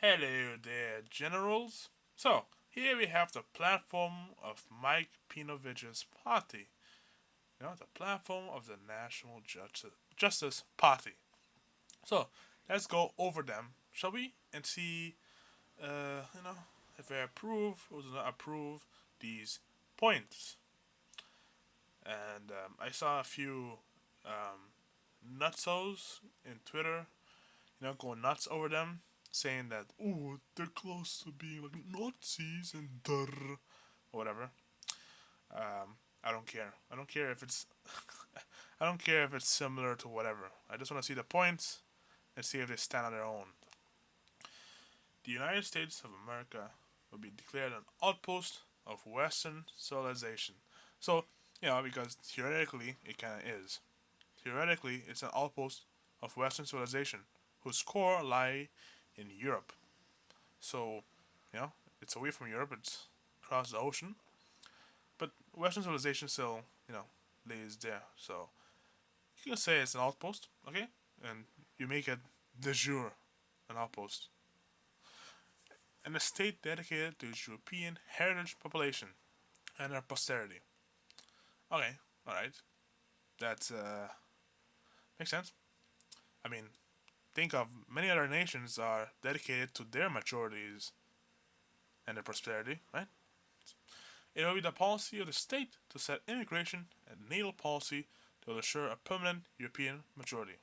Hello there, generals. So, here we have the platform of Mike Pinovich's party. The platform of the National Justice Party. So, let's go over them, shall we? And see, if they approve or do not approve these points. And I saw a few nutsos in Twitter, going nuts over them, saying that, oh, they're close to being like Nazis and or whatever. I don't care. I don't care if it's I don't care if it's similar to whatever. I just want to see the points and see if they stand on their own. The United States of America will be declared an outpost of Western civilization. So, because theoretically it kind of is. Theoretically, it's an outpost of Western civilization whose core lie in Europe. So, you know, it's away from Europe. It's across the ocean, but Western civilization still, lays there. So you can say it's an outpost, okay? And you make it de jure an outpost. And a state dedicated to its European heritage population and their posterity. Okay, alright. That makes sense. I mean, think of many other nations are dedicated to their majorities and their prosperity, right? It will be the policy of the state to set immigration and natal policy to ensure a permanent European majority.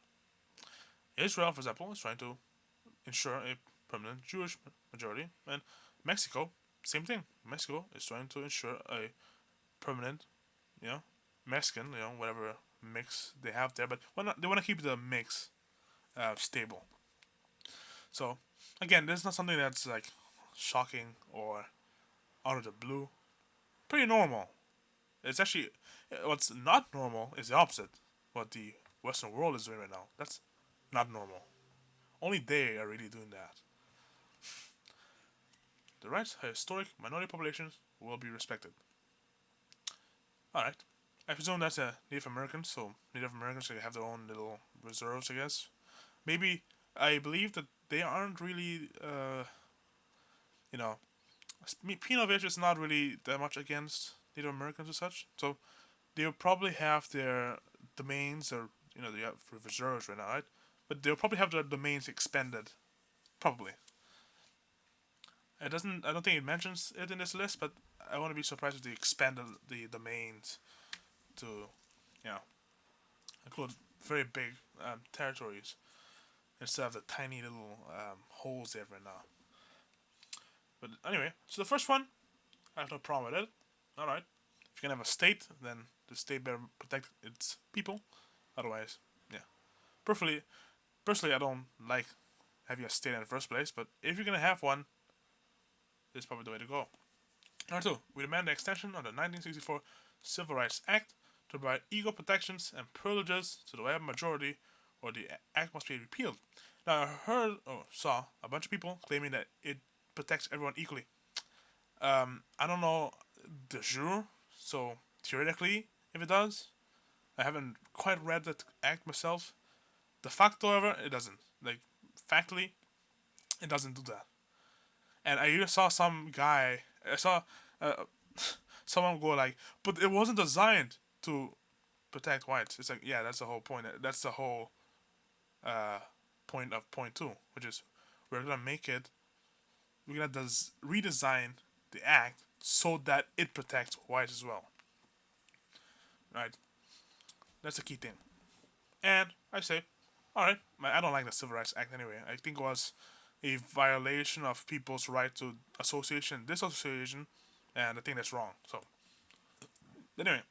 Israel, for example, is trying to ensure a permanent Jewish majority, and Mexico, same thing. Mexico is trying to ensure a permanent, you know, Mexican, whatever mix they have there, but they want to keep the mix stable. So, again, this is not something that's like shocking or out of the blue. Pretty normal. It's actually what's not normal is the opposite. What the Western world is doing right now. That's not normal. Only they are really doing that. The rights of historic minority populations will be respected. Alright. I presume that's a Native American, so Native Americans have their own little reserves, I guess. Maybe I believe that they aren't really, you know, Pinovich is not really that much against Native Americans or such, so they'll probably have their domains or they have reserves right now, right? But they'll probably have their domains expanded, probably. It doesn't. I don't think it mentions it in this list, but I wouldn't be surprised if they expanded the domains to, you know, include very big territories instead of the tiny little holes they have right now. But anyway, so the first one, I have no problem with it. All right, if you can have a state, then the state better protect its people. Otherwise, yeah. Personally, I don't like having a state in the first place. But if you're gonna have one, this is probably the way to go. Number two, we demand the extension of the 1964 Civil Rights Act to provide equal protections and privileges to the white majority, or the act must be repealed. Now, I heard or saw a bunch of people claiming that it protects everyone equally. I don't know de jure, so theoretically, if it does, I haven't quite read that act myself. De facto, however, it doesn't. Like, factually, it doesn't do that. And I even saw I saw uh, someone go like, but it wasn't designed to protect whites. It's like, yeah, that's the whole point. That's the whole uh, point of point two, which is we're gonna redesign the act so that it protects whites as well. Right? That's the key thing. And I say, all right, I don't like the Civil Rights Act anyway. I think it was a violation of people's right to association, disassociation, and I think that's wrong. So, anyway,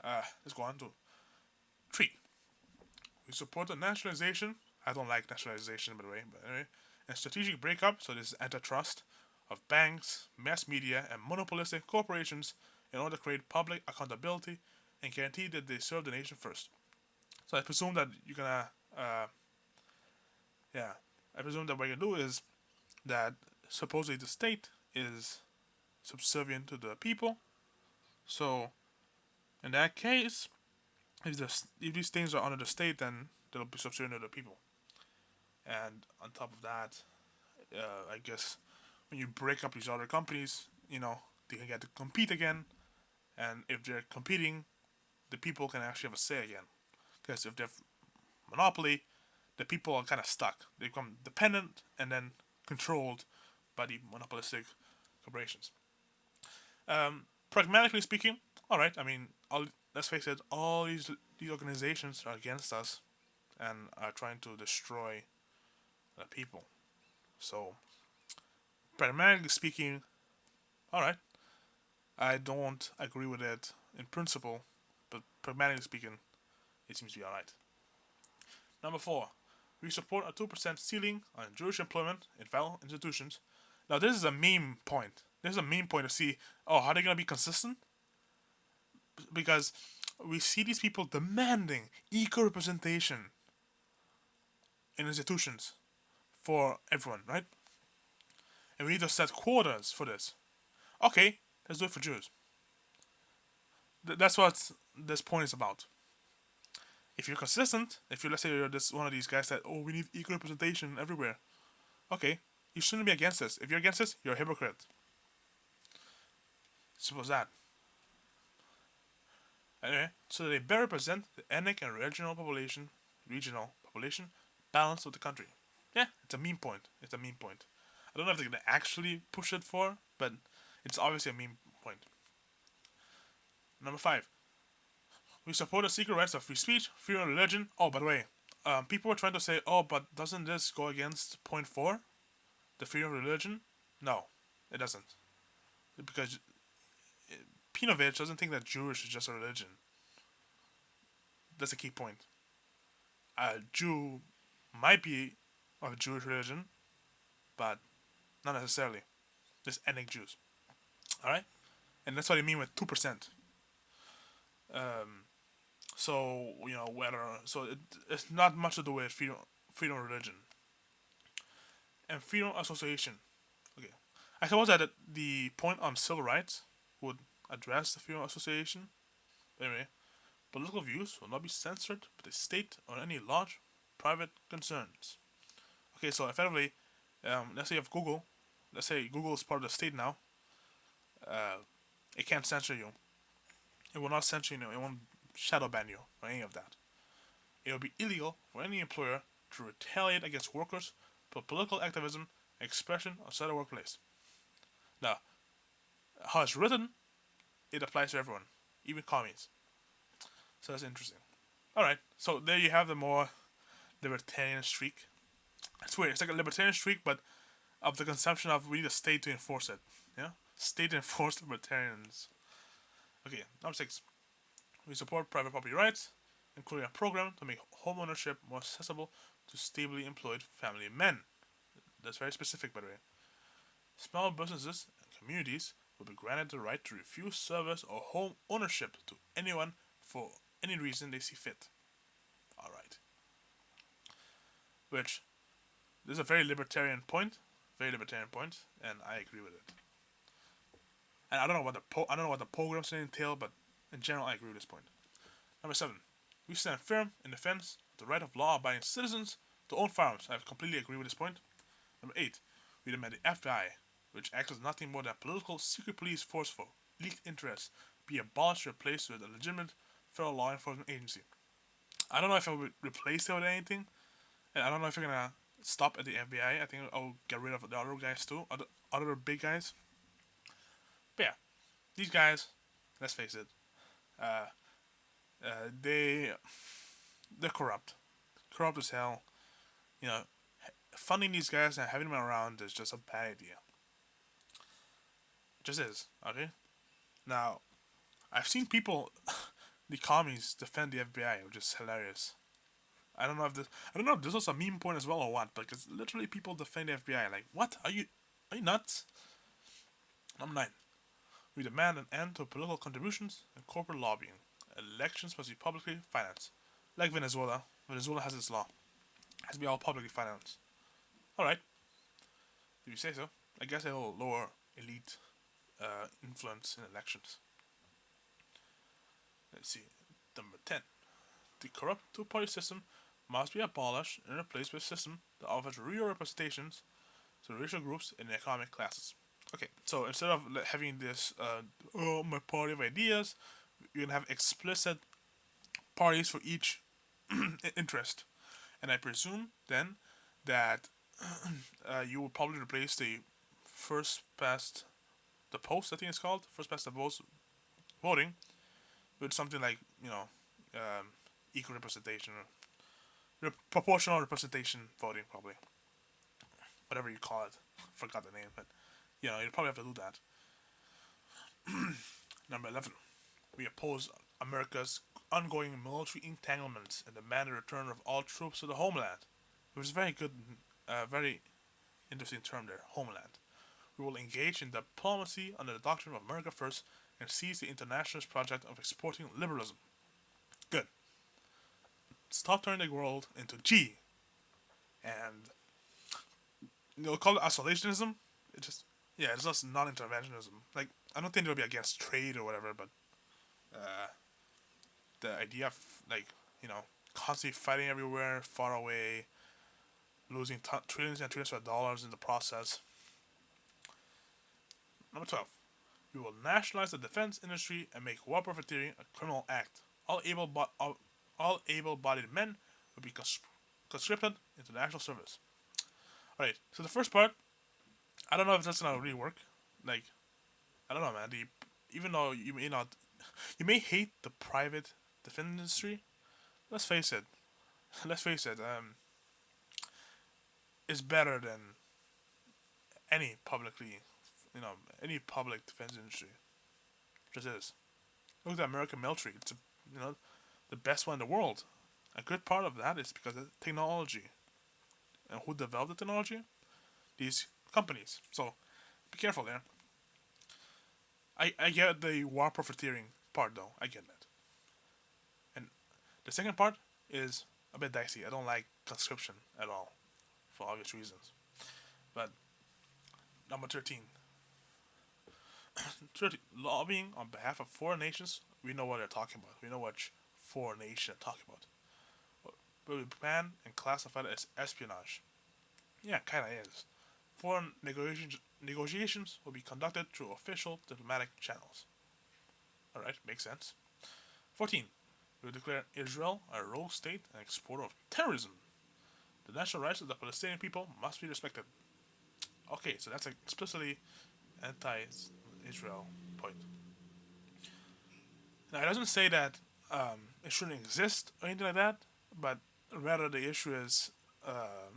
let's go on to three. We support the nationalization. I don't like nationalization, by the way, but anyway, and strategic breakup. So this is antitrust of banks, mass media, and monopolistic corporations in order to create public accountability and guarantee that they serve the nation first. So I presume that you're gonna, yeah, I presume that what you're gonna do is that supposedly the state is subservient to the people. So in that case, if these things are under the state, then they'll be subservient to the people. And on top of that, I guess when you break up these other companies, they can get to compete again, and if they're competing, the people can actually have a say again. Because if they're monopoly, the people are kind of stuck. They become dependent and then controlled by the monopolistic corporations. Pragmatically speaking, all right. I mean, let's face it. All these organizations are against us and are trying to destroy the people. So, pragmatically speaking, all right. I don't agree with it in principle, but pragmatically speaking, it seems to be all right. Number four, we support a 2% ceiling on Jewish employment in federal institutions. Now, this is a meme point. This is a meme point to see, oh, how are they going to be consistent? Because we see these people demanding equal representation in institutions for everyone, right? And we need to set quotas for this. Okay, let's do it for Jews. That's what this point is about. If you're consistent, if you let's say you're this one of these guys that we need equal representation everywhere, okay, you shouldn't be against this. If you're against this, you're a hypocrite. Suppose that. Anyway, so they better represent the ethnic and regional population balance of the country. Yeah, it's a meme point. It's a meme point. I don't know if they're gonna actually push it for, but it's obviously a meme point. Number five, we support the secret rights of free speech, freedom of religion. Oh, by the way, people were trying to say, oh, but doesn't this go against point four, the freedom of religion? No, it doesn't, because Pinovich doesn't think that Jewish is just a religion. That's a key point. A Jew might be of Jewish religion, but not necessarily. Just ethnic Jews. All right, and that's what I mean with 2%. Um, so whether it's not much to do with freedom of religion and freedom of association. Okay, I suppose that the point on civil rights would address the freedom of association. Anyway, political views will not be censored by the state or any large private concerns. Okay, so effectively, let's say you have Google. Let's say Google is part of the state now. Uh, it can't censor you. It will not censor you. It won't shadow ban you or any of that. It will be illegal for any employer to retaliate against workers for political activism and expression outside the workplace. Now, how it's written, it applies to everyone, even commies. So that's interesting. Alright, so there you have the more libertarian streak. It's weird. It's like a libertarian streak, but of the conception of we need a state to enforce it. Yeah? State enforced libertarians. Okay, number six. We support private property rights, including a program to make home ownership more accessible to stably employed family men. That's very specific, by the way. Small businesses and communities will be granted the right to refuse service or home ownership to anyone for any reason they see fit. Alright. Which, this is a very libertarian point, and I agree with it. And I don't know what the programs entail, but in general, I agree with this point. Number seven, we stand firm in defense of the right of law-abiding citizens to own firearms. I completely agree with this point. Number eight, we demand the FBI, which acts as nothing more than a political secret police force for leaked interests, be abolished or replaced with a legitimate federal law enforcement agency. I don't know if I would replace it with anything, and I don't know if you're gonna stop at the FBI. I think I'll get rid of the other guys too, other big guys. But yeah, these guys, let's face it, uh, they're corrupt, corrupt as hell. You know, funding these guys and having them around is just a bad idea. It just is. Okay. Now, I've seen people, the commies, defend the FBI, which is hilarious. I don't know if this was a meme point as well or what, because literally people defend the FBI. Like, what? Are you nuts? Number 9. We demand an end to political contributions and corporate lobbying. Elections must be publicly financed. Like Venezuela. Venezuela has its law. It has to be all publicly financed. Alright. If you say so. I guess it will lower elite influence in elections. Let's see. Number 10. The corrupt two-party system must be abolished and replaced with a system that offers real representations So racial groups and economic classes. Okay, so instead of having this, oh, my party of ideas, you can have explicit parties for each interest. And I presume then that you will probably replace the first past the post, I think it's called, first past the votes voting, with something like, um, equal representation or proportional representation voting, probably, whatever you call it. Forgot the name, but you probably have to do that. Number 11, we oppose America's ongoing military entanglements and demand the return of all troops to the homeland. It was very good, very interesting term there, homeland. We will engage in diplomacy under the doctrine of America First and seize the internationalist project of exporting liberalism. Good. Stop turning the world into G. And call it isolationism. It just it's just non-interventionism. Like, I don't think they'll be against trade or whatever, but uh, the idea of, like, constantly fighting everywhere, far away, losing trillions and trillions of dollars in the process. Number 12. We will nationalize the defense industry and make war profiteering a criminal act. All able-bodied men will be conscripted into national service. Alright, so the first part, I don't know if that's gonna really work. Like, I don't know, man. Even though you may hate the private defense industry. Let's face it. Let's face it. It's better than any publicly, any public defense industry. It just is. Look at the American military. It's the best one in the world. A good part of that is because of technology. And who developed the technology? These companies. So be careful there. I get the war profiteering part though. I get that. And the second part is a bit dicey. I don't like conscription at all, for obvious reasons. But number 13. 13. Lobbying on behalf of foreign nations. We know what they're talking about. We know what foreign nations are talking about. But we ban and classify it as espionage. Yeah, kinda is. Foreign negotiations will be conducted through official diplomatic channels. Alright, makes sense. 14. We will declare Israel a rogue state and exporter of terrorism. The national rights of the Palestinian people must be respected. Okay, so that's explicitly anti-Israel point. Now, it doesn't say that it shouldn't exist or anything like that, but rather the issue is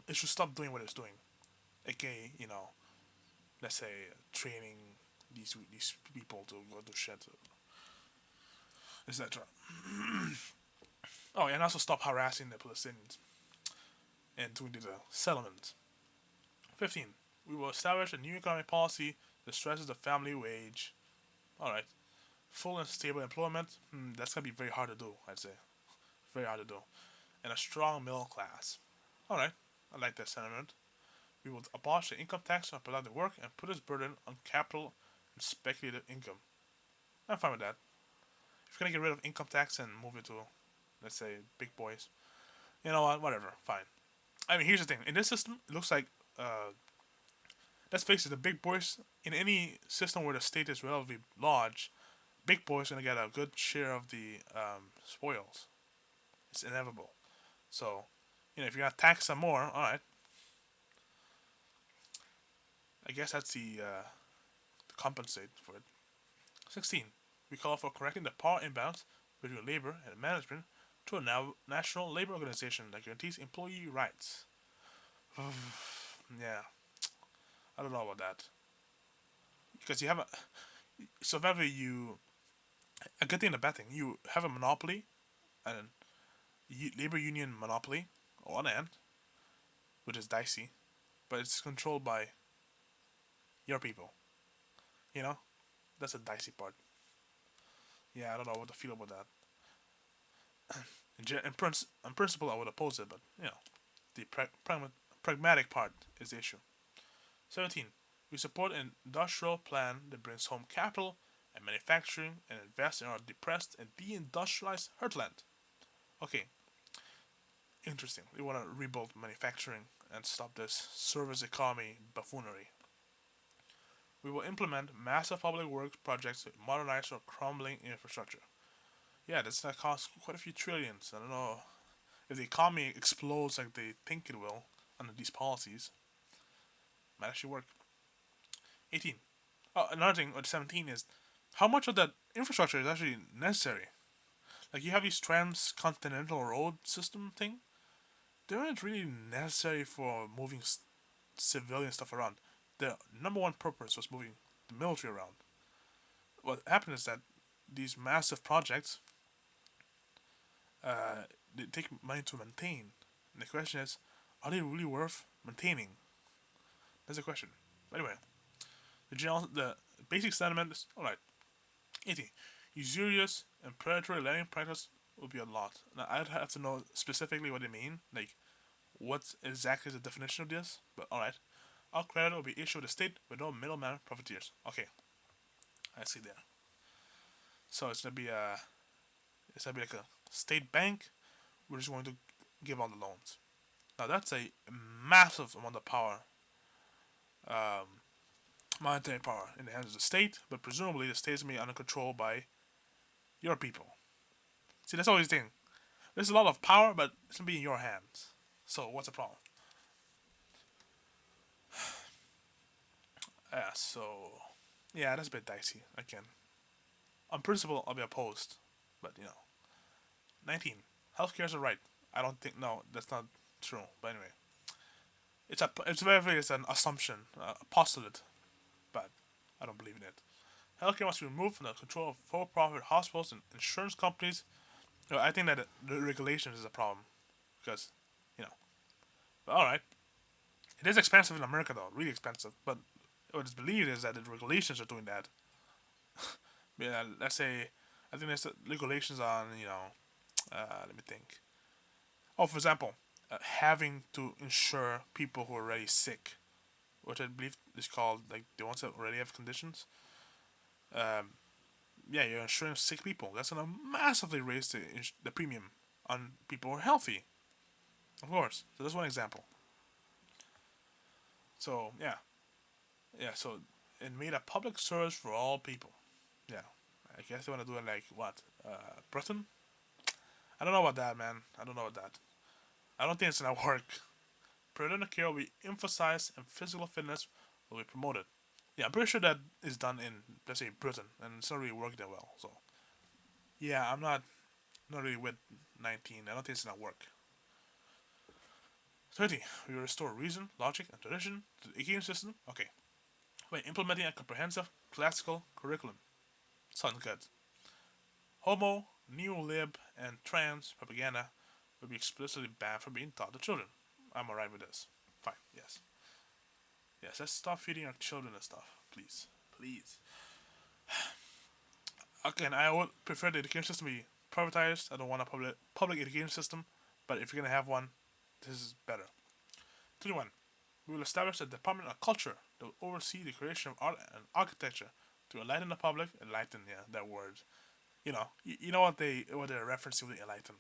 it should stop doing what it's doing. AKA, let's say training these people to go do shit, etc. Oh, and also stop harassing the Palestinians and doing the settlement. 15. We will establish a new economic policy that stresses the family wage. Alright. Full and stable employment. That's going to be very hard to do, I'd say. Very hard to do. And a strong middle class. Alright. I like that sentiment. We will abolish the income tax on productive work and put its burden on capital and speculative income. I'm fine with that. If you're going to get rid of income tax and move it to, let's say, big boys, you know what? Whatever. Fine. I mean, here's the thing. In this system, it looks like, let's face it, the big boys, in any system where the state is relatively large, big boys are going to get a good share of the spoils. It's inevitable. So, if you're going to tax some more, alright. I guess that's to compensate for it. 16. We call for correcting the power imbalance between labor and management to a national labor organization that guarantees employee rights. Yeah. I don't know about that. Because you have so whether a good thing and a bad thing, you have a monopoly, and labor union monopoly on one end, which is dicey, but it's controlled by your people. That's a dicey part. Yeah, I don't know what to feel about that. In principle, I would oppose it, but the pragmatic part is the issue. 17. We support an industrial plan that brings home capital and manufacturing and invest in our depressed and deindustrialized heartland. Okay, interesting. We want to rebuild manufacturing and stop this service economy buffoonery. We will implement massive public works projects to modernize our crumbling infrastructure. Yeah, that's gonna cost quite a few trillions. I don't know if the economy explodes like they think it will under these policies. Might actually work. 18. Oh, another thing with 17 is how much of that infrastructure is actually necessary. Like you have these transcontinental road system thing. They aren't really necessary for moving civilian stuff around. The number one purpose was moving the military around. What happened is that these massive projects, they take money to maintain. And the question is, are they really worth maintaining? That's the question. But anyway, the basic sentiment is alright. 18. Usurious and predatory lending practice would be a lot. Now I'd have to know specifically what they mean, like what exactly is the definition of this. But alright, all credit will be issued to the state with no middleman profiteers. Okay, I see there. So it's gonna be like a state bank. We're just going to give all the loans. Now that's a massive amount of power, um, monetary power in the hands of the state. But presumably the state is gonna be under control by your people. See, that's always the thing. There's a lot of power, but it's gonna be in your hands. So what's the problem? Yeah. So yeah, that's a bit dicey. Again, on principle, I'll be opposed, but 19. Healthcare is a right. I don't think no, that's not true. But anyway, it's an assumption, a postulate, but I don't believe in it. Healthcare must be removed from the control of for-profit hospitals and insurance companies. I think that the regulations is a problem because, you know. But all right, it is expensive in America though, really expensive. But what is believed is that the regulations are doing that. Yeah, let's say, I think there's regulations on let me think. Oh, for example, having to insure people who are already sick, which I believe is called like the ones that already have conditions. Um, yeah, you're insuring sick people. That's gonna massively raise the premium on people who are healthy. Of course. So that's one example. So yeah. So it made a public service for all people. Yeah, I guess they want to do it like what? Britain? I don't know about that, man. I don't know about that. I don't think it's gonna work. Preventive care will be emphasized and physical fitness will be promoted. Yeah, I'm pretty sure that is done in, let's say, Britain, and it's not really working that well. So yeah, I'm not really with 19. I don't think it's gonna work. 30. We will restore reason, logic, and tradition to the education system. Okay. By implementing a comprehensive classical curriculum. Sounds good. Homo, neo-lib, and trans propaganda will be explicitly banned from being taught to children. I'm alright with this. Fine. Yes. Yes. Let's stop feeding our children and stuff, please. Please. Again, I would prefer the education system to be privatized. I don't want a public education system, but if you're gonna have one, this is better. 21. We will establish a Department of Culture that will oversee the creation of art and architecture to enlighten the public. Enlighten, yeah, that word. You know what they're referencing with enlighten.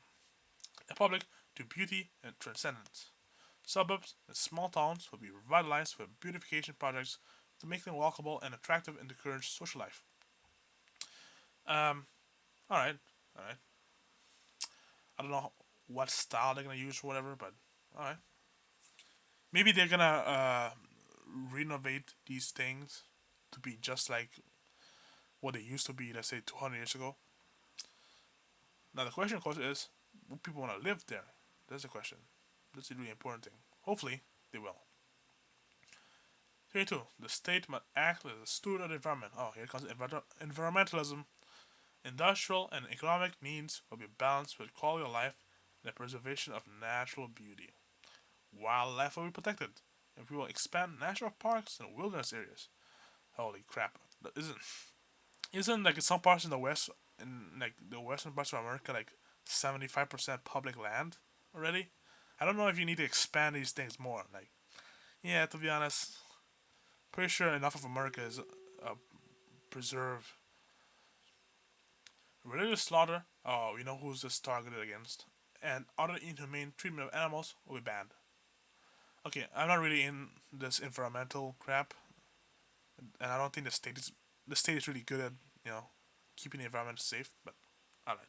The public to beauty and transcendence. Suburbs and small towns will be revitalized with beautification projects to make them walkable and attractive and encourage social life. Um, all right, all right. I don't know what style they're gonna use or whatever, but all right. Maybe they're gonna renovate these things to be just like what they used to be, let's say 200 years ago. Now the question, of course, is: will people want to live there? That's the question. That's a really important thing. Hopefully, they will. 32. The state must act as a steward of the environment. Oh, here comes environmentalism. Industrial and economic needs will be balanced with quality of life and the preservation of natural beauty. Wildlife will be protected, and we will expand national parks and wilderness areas. Holy crap! Isn't like in some parts in the west, in like the western parts of America, like 75% public land already? I don't know if you need to expand these things more. Like, yeah, to be honest, pretty sure enough of America is preserved. Religious slaughter, oh, we know who's this targeted against, and other inhumane treatment of animals will be banned. Okay, I'm not really in this environmental crap, and I don't think the state is really good at you know keeping the environment safe. But all right,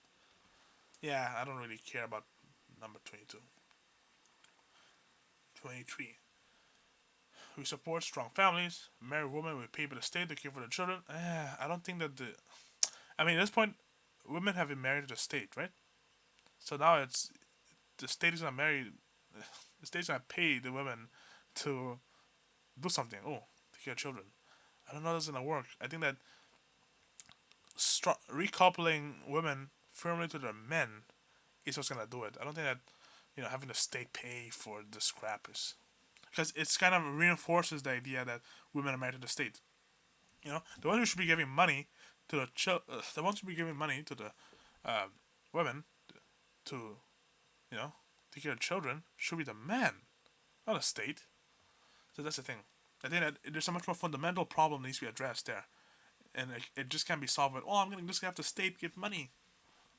yeah, I don't really care about number 22. 23. We support strong families. Married women will pay for the state to care for the children. I don't think that the. I mean, at this point, women have been married to the state, right? So now it's the state is gonna marry. The state's gonna pay the women to do something. Oh, take care of children. I don't know how that's gonna work. I think that recoupling women firmly to their men is what's gonna do it. I don't think that having the state pay for the scrap is because it's kind of reinforces the idea that women are married to the state. The ones who should be giving money to the ones who should be giving money to the uh, women to take care of children should be the man, not the state. So that's the thing. I think that there's a much more fundamental problem that needs to be addressed there, and it just can't be solved with, I'm gonna just have the state give money.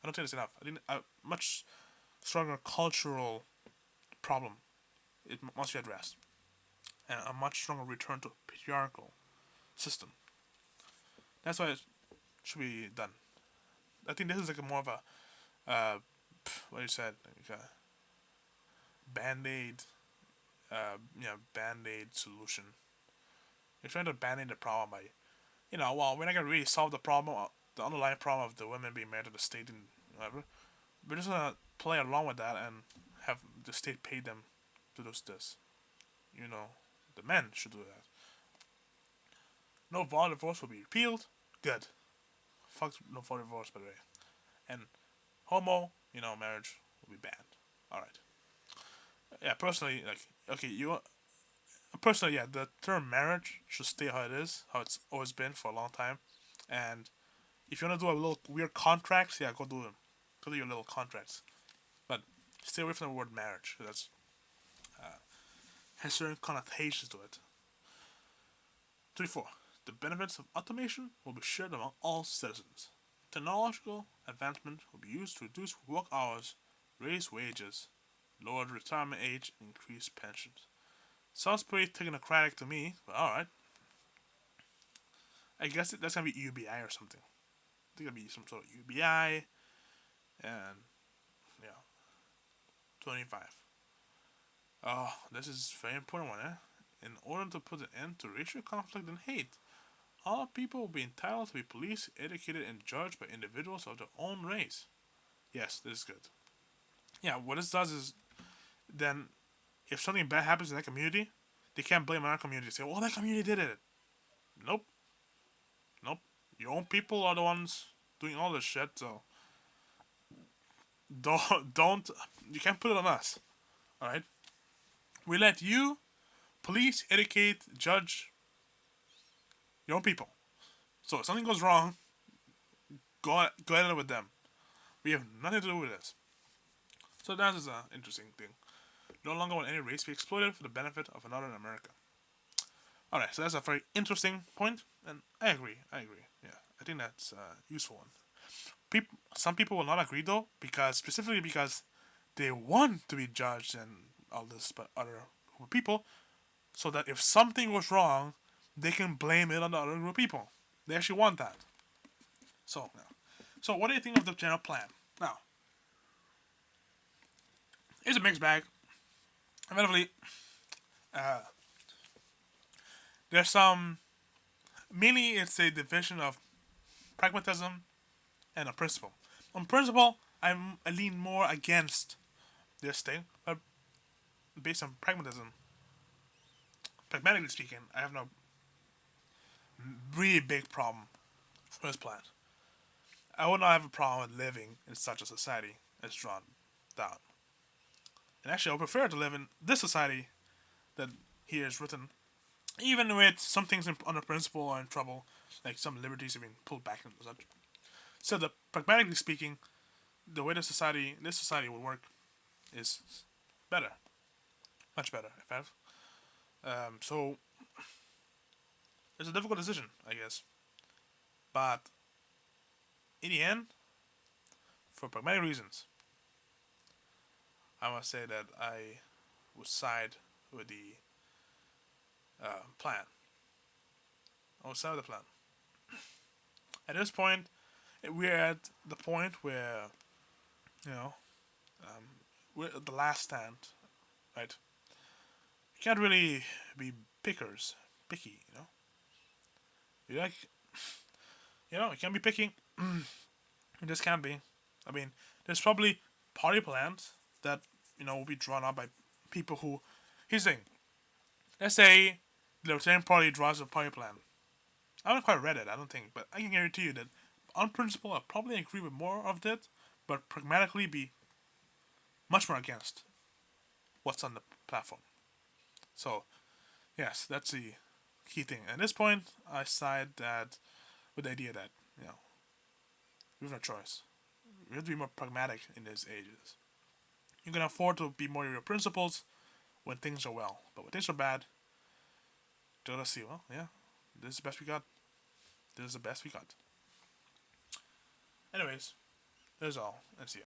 I don't think that's enough. I think a much stronger cultural problem it must be addressed, and a much stronger return to patriarchal system. That's why it should be done. I think this is like a more of a what you said, like a band-aid, band-aid solution. You're trying to band-aid the problem by, well, we're not gonna really solve the problem, the underlying problem of the women being married to the state and whatever. We're just gonna play along with that and have the state pay them to do this. The men should do that. No vow divorce will be repealed. Good. Fuck no vow divorce, by the way. And homo, marriage will be banned. All right. Yeah, personally, like, okay, personally, yeah, the term marriage should stay how it is, how it's always been for a long time. And if you wanna do a little weird contracts, yeah, go do them. Go do your little contracts. But stay away from the word marriage. That's has certain connotations to it. 34. The benefits of automation will be shared among all citizens. Technological advancement will be used to reduce work hours, raise wages, lower the retirement age, and increase pensions. Sounds pretty technocratic to me, but alright. I guess that's gonna be UBI or something. I think it'll be some sort of UBI, and yeah, 25. Oh, this is a very important one, eh? In order to put an end to racial conflict and hate, all people will be entitled to be policed, educated, and judged by individuals of their own race. Yes, this is good. Yeah, what this does is then if something bad happens in that community, they can't blame our community. Say, well, that community did it. Nope. Nope. Your own people are the ones doing all this shit, so don't you can't put it on us. Alright? We let you police, educate, judge your own people. So if something goes wrong, go at it with them. We have nothing to do with this. So that is an interesting thing. No longer will any race be exploited for the benefit of another in America. Alright, so that's a very interesting point, and I agree. Yeah, I think that's a useful one. Some people will not agree though, specifically because they want to be judged and all this, but other group of people, so that if something goes wrong, they can blame it on the other group of people. They actually want that. So what do you think of the general plan? Now, it's a mixed bag. Eventually, there's some. Mainly, it's a division of pragmatism and a principle. On principle, I lean more against this thing, but based on pragmatically speaking, I have no really big problem with this plan. I would not have a problem with living in such a society as drawn down. And actually, I would prefer to live in this society that here is written, even with some things under principle are in trouble, like some liberties have been pulled back and such. So, pragmatically speaking, the way this society would work is better, much better. If I have, so it's a difficult decision, I guess, but in the end, for pragmatic reasons, I must say that I would side with the plan. Or side of the plan. At this point, we're at the point where you know we're at the last stand, right? You can't really be picky. You like, you can't be picky. You just can't be. I mean, there's probably party plans that will be drawn up by people who. Here's the thing. Let's say the Libertarian Party draws a party plan. I haven't quite read it, I don't think, but I can guarantee you that on principle I probably agree with more of it, but pragmatically be much more against what's on the platform. So, yes, that's the key thing. At this point, I side that with the idea that, we have no choice. We have to be more pragmatic in these ages. You can afford to be more of your principles when things are well. But when things are bad, do let's see, well, yeah, this is the best we got. This is the best we got. Anyways, that's all. And see ya.